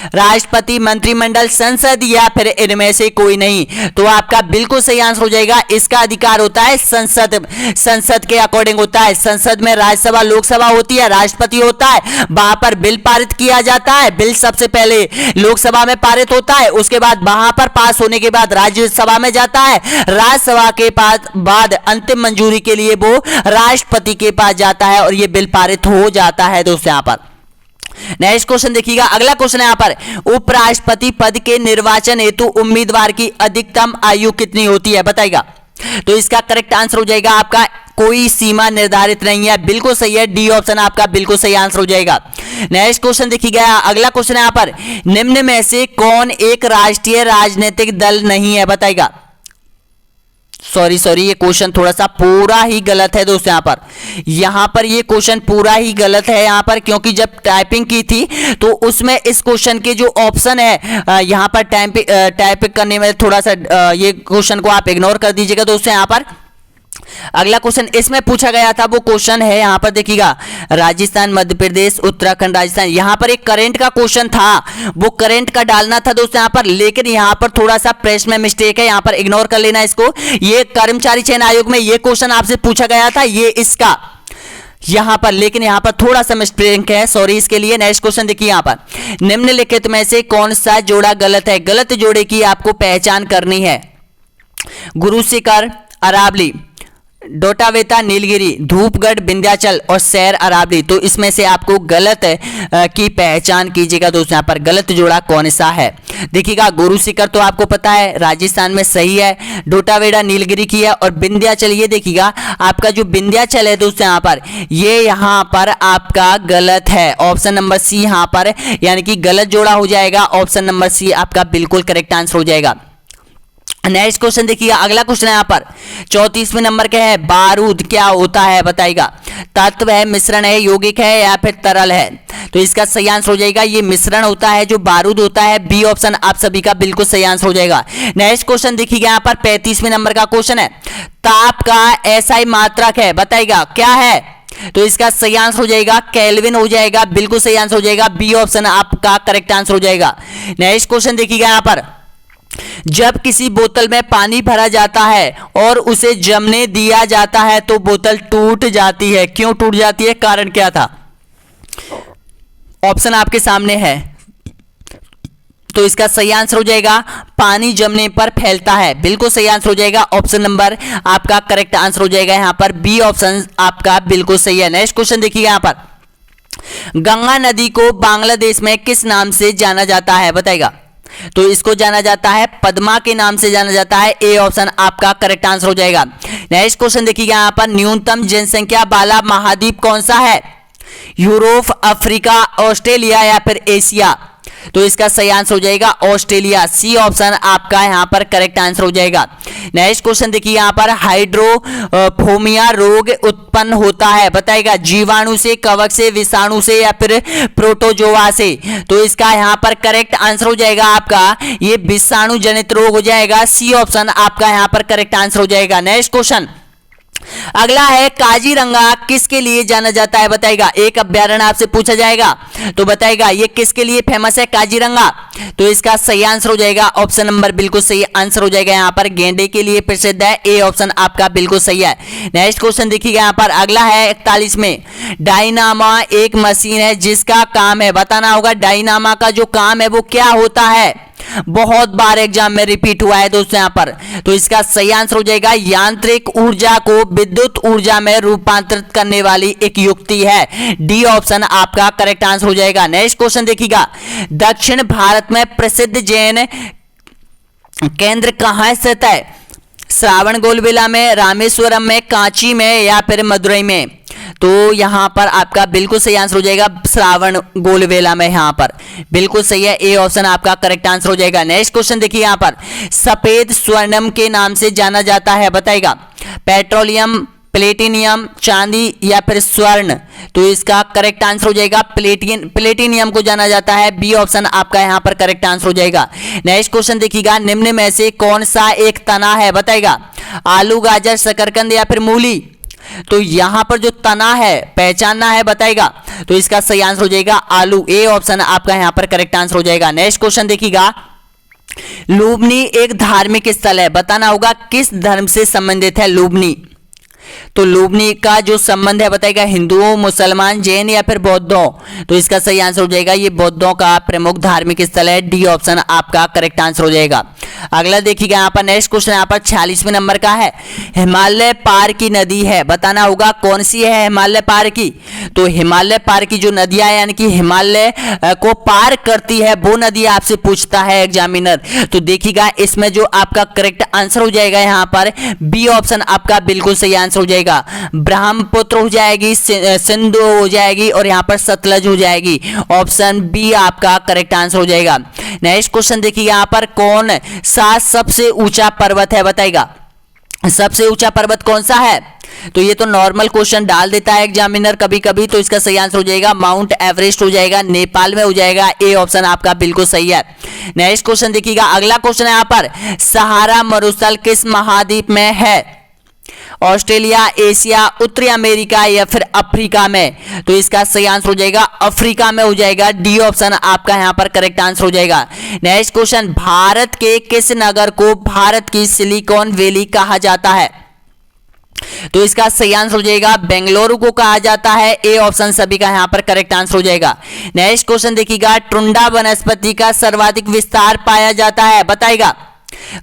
Speaker 1: राष्ट्रपति, मंत्रिमंडल, संसद या फिर इनमें से कोई नहीं। तो आपका बिल्कुल सही आंसर हो जाएगा, इसका अधिकार होता है संसद। संसद के अकॉर्डिंग होता है। संसद में राज्यसभा, लोकसभा होती है, राष्ट्रपति होता है, वहां पर बिल पारित किया जाता है। बिल सबसे पहले लोकसभा में पारित होता है, उसके बाद वहां पर पास होने के बाद राज्यसभा में जाता है, राज्यसभा के बाद अंतिम मंजूरी के लिए वो राष्ट्रपति के पास जाता है और ये बिल पारित हो जाता है दोस्तों। यहां पर नेक्स्ट क्वेश्चन देखिएगा, अगला क्वेश्चन है यहां पर, उपराष्ट्रपति पद के निर्वाचन हेतु उम्मीदवार की अधिकतम आयु कितनी होती है बताइएगा। तो इसका करेक्ट आंसर हो जाएगा आपका कोई सीमा निर्धारित नहीं है, बिल्कुल सही है, डी ऑप्शन आपका बिल्कुल सही आंसर हो जाएगा। नेक्स्ट क्वेश्चन देखिएगा, अगला क्वेश्चन है यहां पर, निम्न में से कौन एक राष्ट्रीय राजनीतिक दल नहीं है बताइएगा। सॉरी ये क्वेश्चन थोड़ा सा पूरा ही गलत है दोस्तों। यहां पर ये क्वेश्चन पूरा ही गलत है यहां पर, क्योंकि जब टाइपिंग की थी तो उसमें इस क्वेश्चन के जो ऑप्शन है यहां पर टाइप करने में थोड़ा सा ये क्वेश्चन को आप इग्नोर कर दीजिएगा दोस्तों। यहां पर अगला क्वेश्चन इसमें पूछा गया था, वो क्वेश्चन है यहां पर देखिएगा, राजस्थान, मध्य प्रदेश, उत्तराखंड, राजस्थान। यहां पर एक करंट का क्वेश्चन था, वो करंट का डालना था दोस्तों यहां पर, लेकिन यहां पर थोड़ा सा प्रेस में मिस्टेक है, यहां पर इग्नोर कर लेना इसको। ये कर्मचारी चयन आयोग में ये क्वेश्चन आपसे पूछा गया था, ये इसका यहां पर, लेकिन यहां पर थोड़ा सा मिस्टेक है, सॉरी इसके लिए। नेक्स्ट क्वेश्चन देखिए यहां पर, निम्नलिखित में से कौन सा जोड़ा गलत है। गलत जोड़े की आपको पहचान करनी है। गुरु शिखर, अरावली, डोटावेता, नीलगिरी, धूपगढ़, विंध्याचल और सैर अरावली। तो इसमें से आपको गलत की पहचान कीजिएगा दोस्तों। यहाँ पर गलत जोड़ा कौन सा है देखिएगा। गुरु शिखर तो आपको पता है राजस्थान में सही है, डोटावेड़ा नीलगिरी की है, और विंध्याचल ये देखिएगा आपका जो विंध्याचल है दोस्तों यहाँ पर, ये यहाँ पर आपका गलत है। ऑप्शन नंबर सी यहाँ पर यानी कि गलत जोड़ा हो जाएगा। ऑप्शन नंबर सी आपका बिल्कुल करेक्ट आंसर हो जाएगा। नेक्स्ट क्वेश्चन देखिए, अगला क्वेश्चन है यहाँ पर 34वें नंबर के है, बारूद क्या होता है बताइएगा। तत्व है, मिश्रण है, यौगिक है या फिर तरल है। तो इसका सही आंसर हो जाएगा ये मिश्रण होता है, जो बारूद होता है। बी ऑप्शन आप सभी का बिल्कुल सही आंसर हो जाएगा। नेक्स्ट क्वेश्चन देखिएगा यहाँ पर 35वें नंबर का क्वेश्चन है, ताप का एसआई मात्रक है बताइएगा क्या है। तो इसका सही आंसर हो जाएगा केल्विन हो जाएगा, बिल्कुल सही आंसर हो जाएगा। बी ऑप्शन आपका करेक्ट आंसर हो जाएगा। नेक्स्ट क्वेश्चन देखिएगा यहाँ पर, जब किसी बोतल में पानी भरा जाता है और उसे जमने दिया जाता है तो बोतल टूट जाती है, क्यों टूट जाती है, कारण क्या था। ऑप्शन आपके सामने है। तो इसका सही आंसर हो जाएगा पानी जमने पर फैलता है, बिल्कुल सही आंसर हो जाएगा। ऑप्शन नंबर आपका करेक्ट आंसर हो जाएगा यहां पर, बी ऑप्शन आपका बिल्कुल सही है। नेक्स्ट क्वेश्चन देखिए यहां पर, गंगा नदी को बांग्लादेश में किस नाम से जाना जाता है बताइएगा। तो इसको जाना जाता है पद्मा के नाम से जाना जाता है। ए ऑप्शन आपका करेक्ट आंसर हो जाएगा। नेक्स्ट क्वेश्चन देखिएगा यहां पर, न्यूनतम जनसंख्या वाला महाद्वीप कौन सा है। यूरोप, अफ्रीका, ऑस्ट्रेलिया या फिर एशिया। तो इसका सही आंसर हो जाएगा ऑस्ट्रेलिया। सी ऑप्शन आपका यहां पर करेक्ट आंसर हो जाएगा। नेक्स्ट क्वेश्चन देखिए यहां पर, हाइड्रोफोबिया रोग उत्पन्न होता है बताएगा, जीवाणु से, कवक से, विषाणु से या फिर प्रोटोजोआ से। तो इसका यहां पर करेक्ट आंसर हो जाएगा आपका ये विषाणु जनित रोग हो जाएगा। सी ऑप्शन आपका यहां पर करेक्ट आंसर हो जाएगा। नेक्स्ट क्वेश्चन अगला है, काजीरंगा किसके लिए जाना जाता है बताएगा। एक अभ्यारण्य आपसे पूछा जाएगा तो बताएगा ये किसके लिए फेमस है काजीरंगा। तो इसका सही आंसर हो जाएगा ऑप्शन नंबर बिल्कुल सही आंसर हो जाएगा यहां पर, गेंडे के लिए प्रसिद्ध है। ए ऑप्शन आपका बिल्कुल सही है। नेक्स्ट क्वेश्चन देखिएगा यहां पर, अगला है 41 में, डायनामा एक मशीन है जिसका काम है, बताना होगा डायनामा का जो काम है वो क्या होता है। बहुत बार एग्जाम में रिपीट हुआ है दोस्तों यहां पर। तो इसका सही आंसर हो जाएगा यांत्रिक ऊर्जा को विद्युत ऊर्जा में रूपांतरित करने वाली एक युक्ति है। डी ऑप्शन आपका करेक्ट आंसर हो जाएगा। नेक्स्ट क्वेश्चन देखिएगा, दक्षिण भारत में प्रसिद्ध जैन केंद्र कहां स्थित है। श्रावणबेलगोला में, रामेश्वरम में, कांची में या फिर मदुरई में। तो यहां पर आपका बिल्कुल सही आंसर हो जाएगा श्रावणबेलगोला में, यहां पर बिल्कुल सही है। ए ऑप्शन आपका करेक्ट आंसर हो जाएगा। नेक्स्ट क्वेश्चन देखिए यहां पर, सफेद स्वर्णम के नाम से जाना जाता है बताएगा, पेट्रोलियम, प्लेटिनियम, चांदी या फिर स्वर्ण। तो इसका करेक्ट आंसर हो जाएगा प्लेटिनियम को जाना जाता है। बी ऑप्शन आपका यहां पर करेक्ट आंसर हो जाएगा। नेक्स्ट क्वेश्चन देखिएगा, निम्न में से कौन सा एक तना है बताएगा, आलू, गाजर, शकरकंद या फिर मूली। तो यहां पर जो तना है पहचानना है बताएगा। तो इसका सही आंसर हो जाएगा आलू। ए ऑप्शन आपका यहां पर करेक्ट आंसर हो जाएगा। नेक्स्ट क्वेश्चन देखिएगा, लुम्बिनी एक धार्मिक स्थल है, बताना होगा किस धर्म से संबंधित है लुम्बिनी। तो लुम्बिनी का जो संबंध है बताएगा हिंदुओं, मुसलमान, जैन या फिर बौद्धों। तो इसका सही आंसर हो जाएगा ये बौद्धों का प्रमुख धार्मिक स्थल है। डी ऑप्शन आपका करेक्ट आंसर हो जाएगा। अगला देखिएगा यहाँ पर नेक्स्ट क्वेश्चन यहाँ पर 46वें नंबर का है, हिमालय पार की नदी है, बताना होगा कौन सी है हिमालय पार की। तो हिमालय पार की जो नदियां है यानी कि हिमालय को पार करती है वो नदी आपसे पूछता है एग्जामिनर। तो देखिएगा इसमें जो आपका करेक्ट आंसर हो जाएगा यहाँ पर बी ऑप्शन आपका बिल्कुल सही आंसर हो जाएगा। ब्रह्मपुत्र हो जाएगी, सिंधु हो जाएगी और यहाँ पर सतलज हो जाएगी। ऑप्शन बी आपका करेक्ट आंसर हो जाएगा। नेक्स्ट क्वेश्चन देखिए यहाँ पर कौन सा सबसे ऊंचा पर्वत है बताएगा। सबसे ऊंचा पर्वत कौन सा है। तो ये तो नॉर्मल क्वेश्चन डाल देता है एग्जामिनर कभी कभी। तो इसका सही आंसर हो जाएगा माउंट एवरेस्ट हो जाएगा, नेपाल में हो जाएगा। ए ऑप्शन आपका बिल्कुल सही है। नेक्स्ट क्वेश्चन देखिएगा, अगला क्वेश्चन है यहाँ पर सहारा मरुस्थल किस महाद्वीप में है। ऑस्ट्रेलिया, एशिया, उत्तरी अमेरिका या फिर अफ्रीका में। तो इसका सही आंसर हो जाएगा अफ्रीका में हो जाएगा। डी ऑप्शन आपका यहां पर करेक्ट आंसर हो जाएगा। नेक्स्ट क्वेश्चन, भारत के किस नगर को भारत की सिलिकॉन वैली कहा जाता है। तो इसका सही आंसर हो जाएगा बेंगलुरु को कहा जाता है। ए ऑप्शन सभी का यहां पर करेक्ट आंसर हो जाएगा। नेक्स्ट क्वेश्चन देखिएगा, टुंडा वनस्पति का सर्वाधिक विस्तार पाया जाता है बताएगा।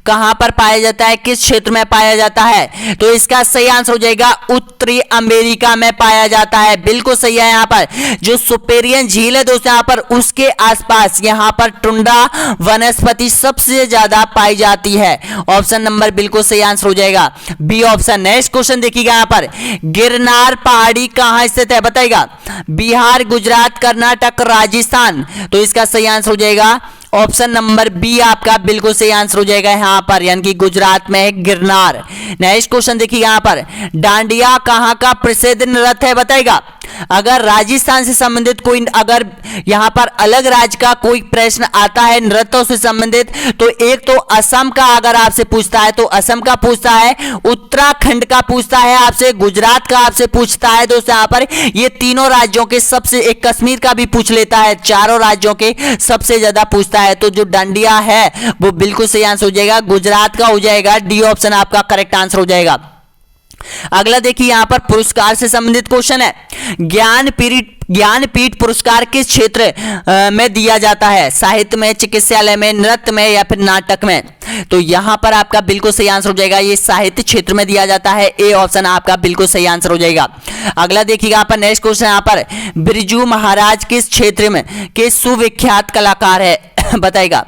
Speaker 1: कहां पर पाया जाता है, किस क्षेत्र में पाया जाता है। तो इसका सही आंसर हो जाएगा उत्तरी अमेरिका में पाया जाता है। बिल्कुल सही है। यहां पर जो सुपेरियन झील है दोस्तों यहां पर उसके आसपास यहां पर टुंडा वनस्पति सबसे ज्यादा पाई जाती है। ऑप्शन नंबर बिल्कुल सही आंसर हो जाएगा बी ऑप्शन। नेक्स्ट क्वेश्चन देखिएगा, यहां पर गिरनार पहाड़ी कहां स्थित है बताएगा। बिहार, गुजरात, कर्नाटक, राजस्थान। तो इसका सही आंसर हो जाएगा ऑप्शन नंबर बी आपका बिल्कुल सही आंसर हो जाएगा यहां पर, यानी कि गुजरात में है गिरनार। नेक्स्ट क्वेश्चन देखिए यहां पर डांडिया कहां का प्रसिद्ध नृत्य है बताएगा। अगर राजस्थान से संबंधित कोई अगर यहां पर अलग राज्य का कोई प्रश्न आता है नृत्यों से संबंधित, तो एक तो असम का अगर आपसे पूछता है तो असम का पूछता है, उत्तराखंड का पूछता है आपसे, गुजरात का आपसे पूछता है दोस्तों। यहां पर ये तीनों राज्यों के सबसे, एक कश्मीर का भी पूछ लेता है, चारों राज्यों के सबसे ज्यादा पूछता है। तो जो डांडिया है वो बिल्कुल सही आंसर हो जाएगा गुजरात का हो जाएगा। डी ऑप्शन आपका करेक्ट आंसर हो जाएगा। अगला देखिए यहां पर पुरस्कार से संबंधित क्वेश्चन है, ज्ञानपीठ पुरस्कार किस क्षेत्र में दिया जाता है। साहित्य में, चिकित्सालय में, नृत्य में या फिर नाटक में। तो यहां पर आपका बिल्कुल सही आंसर हो जाएगा ये साहित्य क्षेत्र में दिया जाता है। ए ऑप्शन आपका बिल्कुल सही आंसर हो जाएगा। अगला देखिएगा यहां पर नेक्स्ट क्वेश्चन, यहां पर बिरजू महाराज किस क्षेत्र में के सुविख्यात कलाकार है बताएगा।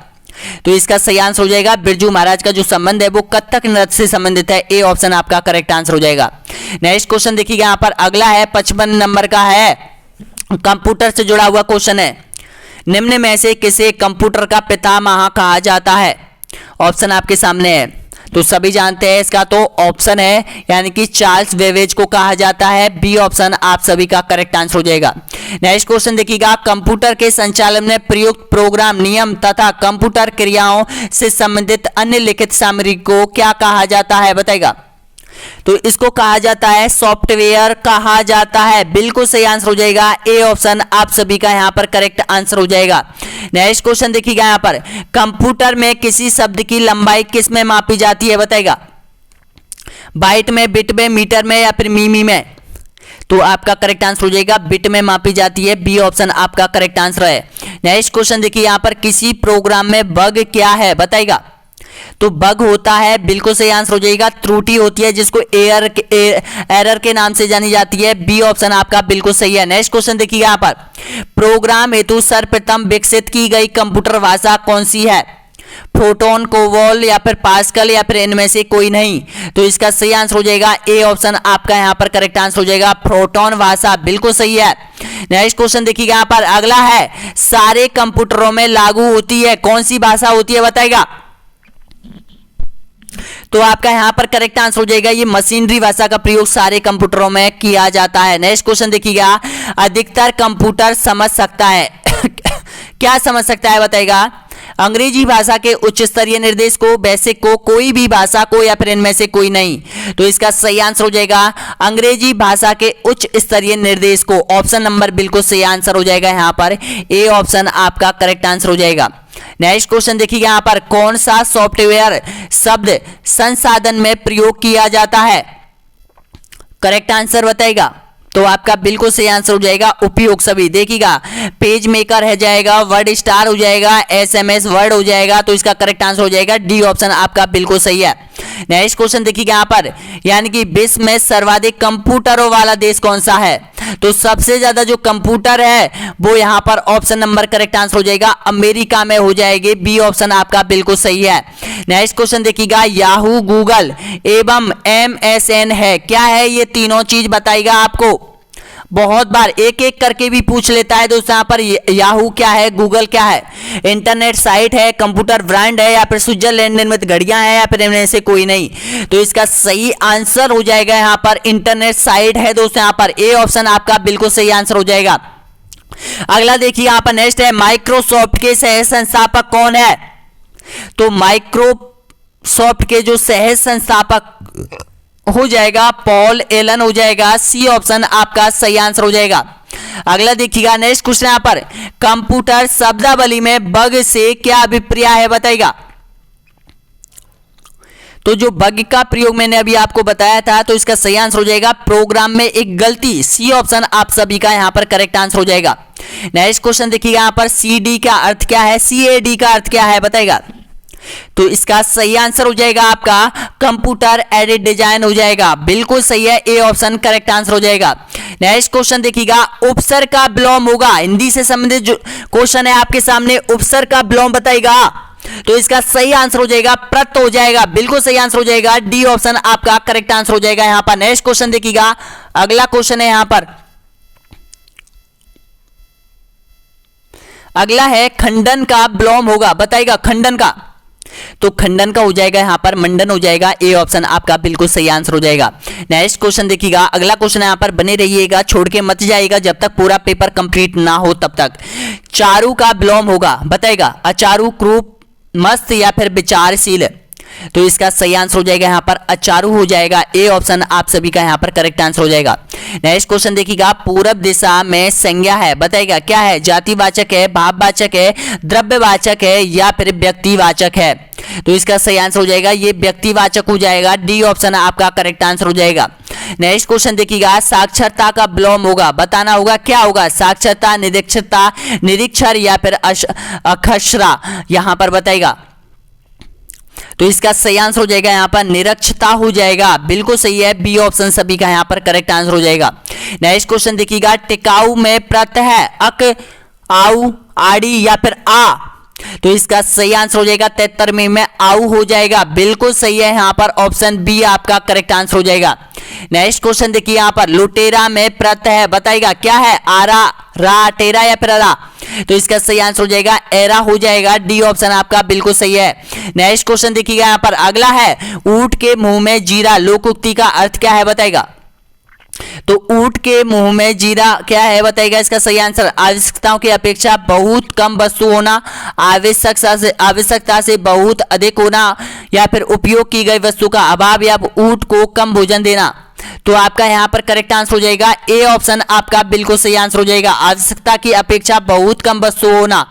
Speaker 1: तो इसका सही आंसर हो जाएगा बिरजू महाराज का जो संबंध है वो कथक नृत्य से संबंधित है। ए ऑप्शन आपका करेक्ट आंसर हो जाएगा। नेक्स्ट क्वेश्चन देखिएगा यहां पर अगला है 55 नंबर का है, कंप्यूटर से जुड़ा हुआ क्वेश्चन है। निम्न में से किसे कंप्यूटर का पितामह कहा जाता है। ऑप्शन आपके सामने है, तो सभी जानते हैं इसका तो ऑप्शन है यानी कि चार्ल्स बेबेज को कहा जाता है। बी ऑप्शन आप सभी का करेक्ट आंसर हो जाएगा। नेक्स्ट क्वेश्चन देखिएगा, कंप्यूटर के संचालन में प्रयुक्त प्रोग्राम, नियम तथा कंप्यूटर क्रियाओं से संबंधित अन्य लिखित सामग्री को क्या कहा जाता है बताएगा। तो इसको कहा जाता है सॉफ्टवेयर कहा जाता है। बिल्कुल सही आंसर हो जाएगा। ए ऑप्शन आप सभी का यहां पर करेक्ट आंसर हो जाएगा। नेक्स्ट क्वेश्चन देखिएगा यहां पर कंप्यूटर में किसी शब्द की लंबाई किस में मापी जाती है बताएगा। बाइट में, बिट में, मीटर में या फिर मिमी में। तो आपका करेक्ट आंसर हो जाएगा बिट में मापी जाती है। बी ऑप्शन आपका करेक्ट आंसर है। नेक्स्ट क्वेश्चन देखिए यहां पर किसी प्रोग्राम में बग क्या है बताएगा। तो बग होता है, बिल्कुल सही आंसर हो जाएगा, त्रुटि होती है जिसको एरर के नाम से जानी जाती है। बी ऑप्शन आपका बिल्कुल सही है। नेक्स्ट क्वेश्चन देखिए यहां पर प्रोग्राम हेतु सर्वप्रथम विकसित की गई कंप्यूटर भाषा कौन सी है। फोटोन, कोबोल या फिर पास्कल या फिर इनमें से कोई नहीं। तो इसका सही आंसर हो जाएगा ए ऑप्शन आपका यहां पर करेक्ट आंसर हो जाएगा प्रोटॉन भाषा। बिल्कुल सही है। नेक्स्ट क्वेश्चन देखिएगा यहां पर अगला है, सारे कंप्यूटरों में लागू होती है कौन सी भाषा होती है बताएगा। तो आपका यहां पर करेक्ट आंसर हो जाएगा ये मशीनरी भाषा का प्रयोग सारे कंप्यूटरों में किया जाता है। नेक्स्ट क्वेश्चन देखिएगा, अधिकतर कंप्यूटर समझ सकता है क्या समझ सकता है बताएगा। अंग्रेजी भाषा के उच्च स्तरीय निर्देश को, बेसिक को, कोई भी भाषा को या फिर इनमें से कोई नहीं। तो इसका सही आंसर हो जाएगा अंग्रेजी भाषा के उच्च स्तरीय निर्देश को। ऑप्शन नंबर बिल्कुल सही आंसर हो जाएगा यहाँ पर, ए ऑप्शन आपका करेक्ट आंसर हो जाएगा। नेक्स्ट क्वेश्चन देखिए यहाँ पर, कौन सा सॉफ्टवेयर शब्द संसाधन में प्रयोग किया जाता है? करेक्ट आंसर बताएगा तो आपका बिल्कुल सही आंसर हो जाएगा उपयोग सभी। देखिएगा, पेज मेकर है जाएगा, वर्ड स्टार हो जाएगा, एसएमएस वर्ड हो जाएगा। तो इसका करेक्ट आंसर हो जाएगा डी ऑप्शन आपका बिल्कुल सही है। नेक्स्ट क्वेश्चन देखिएगा यहाँ पर, यानी कि विश्व में सर्वाधिक कंप्यूटरों वाला देश कौन सा है? तो सबसे ज्यादा जो कंप्यूटर है वो यहाँ पर ऑप्शन नंबर करेक्ट आंसर हो जाएगा अमेरिका में हो जाएगी, बी ऑप्शन आपका बिल्कुल सही है। नेक्स्ट क्वेश्चन देखिएगा, याहू, गूगल एवं एमएसएन है, क्या है ये तीनों चीज बताएगा आपको। बहुत बार एक एक करके भी पूछ लेता है दोस्तों यहाँ पर, याहू क्या है, गूगल क्या है, इंटरनेट साइट है, कंप्यूटर ब्रांड है, या फिर स्विट्जरलैंड निर्मित घड़ियां हैं, या फिर इनमें से कोई नहीं। तो इसका सही आंसर हो जाएगा यहाँ पर इंटरनेट साइट है दोस्तों, यहाँ पर ए ऑप्शन आपका बिल्कुल सही आंसर हो जाएगा। अगला देखिए यहाँ पर नेक्स्ट है, माइक्रोसॉफ्ट के सह संस्थापक कौन है? तो माइक्रोसॉफ्ट के जो सह संस्थापक हो जाएगा पॉल एलन हो जाएगा, सी ऑप्शन आपका सही आंसर हो जाएगा। अगला देखिएगा नेक्स्ट क्वेश्चन यहाँ पर, कंप्यूटर शब्दावली में बग से क्या अभिप्राय है बताएगा। तो जो बग का प्रयोग मैंने अभी आपको बताया था, तो इसका सही आंसर हो जाएगा प्रोग्राम में एक गलती, सी ऑप्शन आप सभी का यहाँ पर करेक्ट आंसर हो जाएगा। नेक्स्ट क्वेश्चन देखिएगा यहाँ पर, सी डी का अर्थ क्या है, सी ए डी का अर्थ क्या है बताएगा। तो इसका सही आंसर हो जाएगा आपका कंप्यूटर एडेड डिजाइन हो जाएगा, बिल्कुल सही है, ए ऑप्शन करेक्ट आंसर हो जाएगा। नेक्स्ट क्वेश्चन देखिएगा, उपसर्ग का विलोम होगा, हिंदी से संबंधित जो क्वेश्चन है आपके सामने, उपसर्ग का विलोम बताएगा। तो इसका सही आंसर हो जाएगा प्रत हो जाएगा, बिल्कुल सही आंसर हो जाएगा, डी ऑप्शन आपका करेक्ट आंसर हो जाएगा यहां पर। नेक्स्ट क्वेश्चन देखिएगा, अगला क्वेश्चन है यहां पर, अगला है खंडन का विलोम होगा बताएगा, खंडन का। तो खंडन का हो जाएगा यहां पर मंडन हो जाएगा, ए ऑप्शन आपका बिल्कुल सही आंसर हो जाएगा। नेक्स्ट क्वेश्चन देखिएगा, अगला क्वेश्चन यहां पर, बने रहिएगा, छोड़ के मत जाइएगा जब तक पूरा पेपर कंप्लीट ना हो तब तक। चारु का विलोम होगा बताएगा, अचारु, क्रूप, मस्त या फिर विचारशील। तो इसका सही आंसर हो जाएगा यहां पर अचारु हो जाएगा, ए ऑप्शन आप सभी का यहां पर करेक्ट आंसर हो जाएगा। नेक्स्ट क्वेश्चन देखिएगा, पूरब दिशा में संज्ञा है बताएगा, क्या है, जातिवाचक है, भाववाचक है, द्रव्यवाचक है, या फिर व्यक्तिवाचक है। तो इसका सही आंसर हो जाएगा ये व्यक्तिवाचक हो जाएगा, डी ऑप्शन आपका करेक्ट आंसर हो जाएगा। नेक्स्ट क्वेश्चन देखिएगा, साक्षरता का विलोम होगा, बताना होगा क्या होगा, साक्षरता, निरक्षरता, निरीक्षर या फिर अक्षरा, यहां पर बताएगा। तो इसका सही आंसर हो जाएगा यहाँ पर निरक्षरता हो जाएगा, बिल्कुल सही है, बी ऑप्शन सभी का यहाँ पर करेक्ट आंसर हो जाएगा। नेक्स्ट क्वेश्चन देखिएगा, टिकाऊ में प्रत्यय है अक, आउ, आड़ी या फिर आ। तो इसका सही आंसर हो जाएगा 73 में आउ हो जाएगा, बिल्कुल सही है, यहाँ पर ऑप्शन बी आपका करेक्ट आंसर हो जाएगा। नेक्स्ट क्वेश्चन देखिए यहाँ पर, लुटेरा में प्रत्यय है बताएगा, क्या है, आरा, रा, टेरा या फिर रा। तो इसका सही आंसर हो जाएगा एरा हो जाएगा, डी ऑप्शन आपका बिल्कुल सही है। नेक्स्ट क्वेश्चन देखिएगा यहाँ पर, अगला है, ऊंट के मुंह में जीरा, लोकोक्ति का अर्थ क्या है बताएगा। तो ऊंट के मुंह में जीरा क्या है बताएगा, इसका सही आंसर, आवश्यकताओं की अपेक्षा बहुत कम वस्तु होना, आवश्यकता से बहुत अधिक होना, या फिर उपयोग की गई वस्तु का अभाव, या ऊंट को कम भोजन देना। तो आपका यहाँ पर करेक्ट आंसर हो जाएगा ए ऑप्शन आपका बिल्कुल सही आंसर हो जाएगा, आवश्यकता की अपेक्षा बहुत कम वस्तु होना।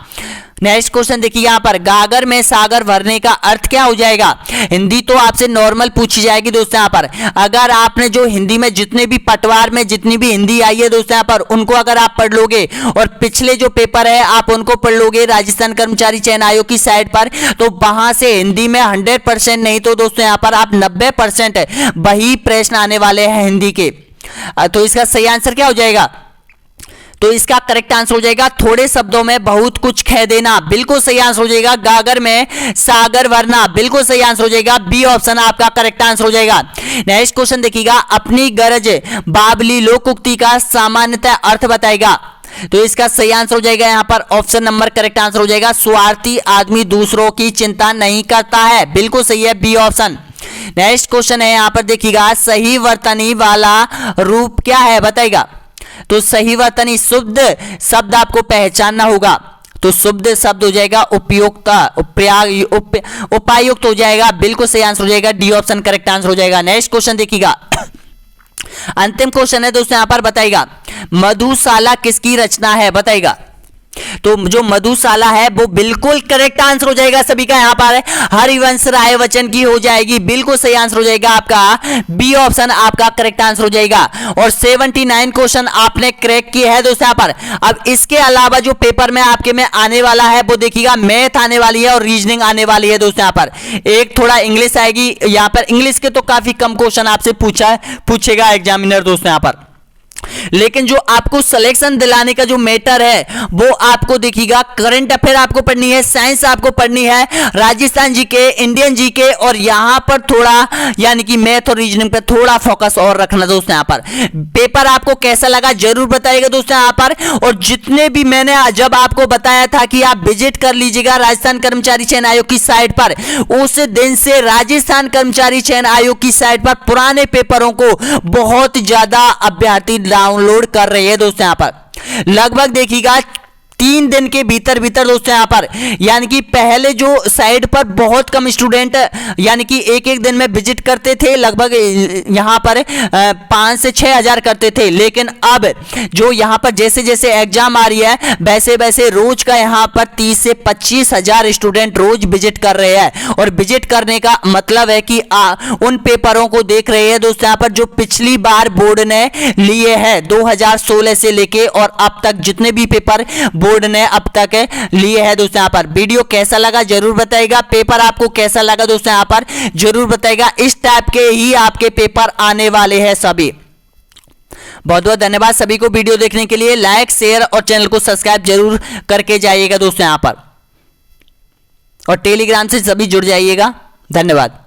Speaker 1: नेक्स्ट क्वेश्चन देखिए यहाँ पर, गागर में सागर भरने का अर्थ क्या हो जाएगा। हिंदी तो आपसे नॉर्मल पूछी जाएगी दोस्तों यहाँ पर, अगर आपने जो हिंदी में जितने भी पटवार में जितनी भी हिंदी आई है दोस्तों यहाँ पर, उनको अगर आप पढ़ लोगे और पिछले जो पेपर है आप उनको पढ़ लोगे राजस्थान कर्मचारी चयन आयोग की साइट पर, तो वहां से हिंदी में 100% नहीं तो दोस्तों यहाँ पर आप 90% वही प्रश्न आने वाले हैं हिंदी के। तो इसका सही आंसर क्या हो जाएगा, तो इसका करेक्ट आंसर हो जाएगा थोड़े शब्दों में बहुत कुछ कह देना, बिल्कुल सही आंसर हो जाएगा। गागर में सागर भरना, बिल्कुल सही आंसर हो जाएगा, बी ऑप्शन आपका करेक्ट आंसर हो जाएगा। नेक्स्ट क्वेश्चन देखिएगा, अपनी गरज बावली लोकोक्ति का सामान्यतः अर्थ बताएगा। तो इसका सही आंसर हो जाएगा यहाँ पर ऑप्शन नंबर करेक्ट आंसर हो जाएगा, स्वार्थी आदमी दूसरों की चिंता नहीं करता है, बिल्कुल सही है, बी ऑप्शन। नेक्स्ट क्वेश्चन है यहाँ पर देखिएगा, सही वर्तनी वाला रूप क्या है बताएगा। तो सही वर्तनी शुद्ध शब्द आपको पहचानना होगा, तो शुद्ध शब्द हो जाएगा उपयोक्ता, उपायुक्त हो जाएगा। बिल्कुल सही आंसर हो जाएगा, डी ऑप्शन करेक्ट आंसर हो जाएगा। नेक्स्ट क्वेश्चन देखिएगा, अंतिम क्वेश्चन है दोस्तों, यहां पर बताइएगा मधुशाला किसकी रचना है, बताइएगा। तो जो मधुशाला है वो बिल्कुल करेक्ट आंसर हो जाएगा सभी का, यहां पर हरिवंश राय बच्चन की हो जाएगी। बिल्कुल सही आंसर हो जाएगा आपका, बी ऑप्शन आपका करेक्ट आंसर हो जाएगा। और 79 क्वेश्चन आपने क्रैक किए हैं दोस्तों यहां पर। अब इसके अलावा जो पेपर में आपके में आने वाला है वो देखिएगा, मैथ आने वाली है और रीजनिंग आने वाली है दोस्तों यहां पर। एक थोड़ा इंग्लिश आएगी, यहां पर इंग्लिश के तो काफी कम क्वेश्चन आपसे पूछेगा एग्जामिनर दोस्तों यहां पर, लेकिन जो आपको सिलेक्शन दिलाने का जो मैटर है वो आपको देखिएगा, करंट अफेयर आपको पढ़नी है, साइंस आपको पढ़नी है, राजस्थान जीके, इंडियन जीके, और यहां पर थोड़ा यानी कि मैथ और रीजनिंग पे थोड़ा फोकस और रखना दोस्तों यहां पर। पेपर आपको कैसा लगा जरूर बताइएगा दोस्तों यहां पर। और जितने भी मैंने जब आपको बताया था कि आप विजिट कर लीजिएगा राजस्थान कर्मचारी चयन आयोग की साइट पर, उस दिन से राजस्थान कर्मचारी चयन आयोग की साइट पर पुराने पेपरों को बहुत ज्यादा अभ्यर्थी डाउनलोड कर रहे हैं दोस्तों यहां पर। लगभग देखिएगा 3 दिन के भीतर दोस्तों यहां पर, यानी कि पहले जो साइट पर बहुत कम स्टूडेंट यानी कि एक दिन में विजिट करते थे, लगभग यहां पर 5 से 6 हजार करते थे, लेकिन अब जो यहां पर जैसे जैसे एग्जाम आ रही है वैसे वैसे रोज का यहां पर 30 से 25 हजार स्टूडेंट रोज विजिट कर रहे हैं। और विजिट करने का मतलब है कि उन पेपरों को देख रहे हैं दोस्तों यहां पर जो पिछली बार बोर्ड ने लिए हैं 2016 से लेके और अब तक जितने भी पेपर बोर्ड ने अब तक लिए हैं दोस्तों यहां पर। वीडियो कैसा लगा जरूर बताइएगा, पेपर आपको कैसा लगा दोस्तों यहां पर जरूर बताइएगा। इस टाइप के ही आपके पेपर आने वाले हैं सभी। बहुत बहुत धन्यवाद सभी को वीडियो देखने के लिए, लाइक शेयर और चैनल को सब्सक्राइब जरूर करके जाइएगा दोस्तों यहां पर, और टेलीग्राम से सभी जुड़ जाइएगा। धन्यवाद।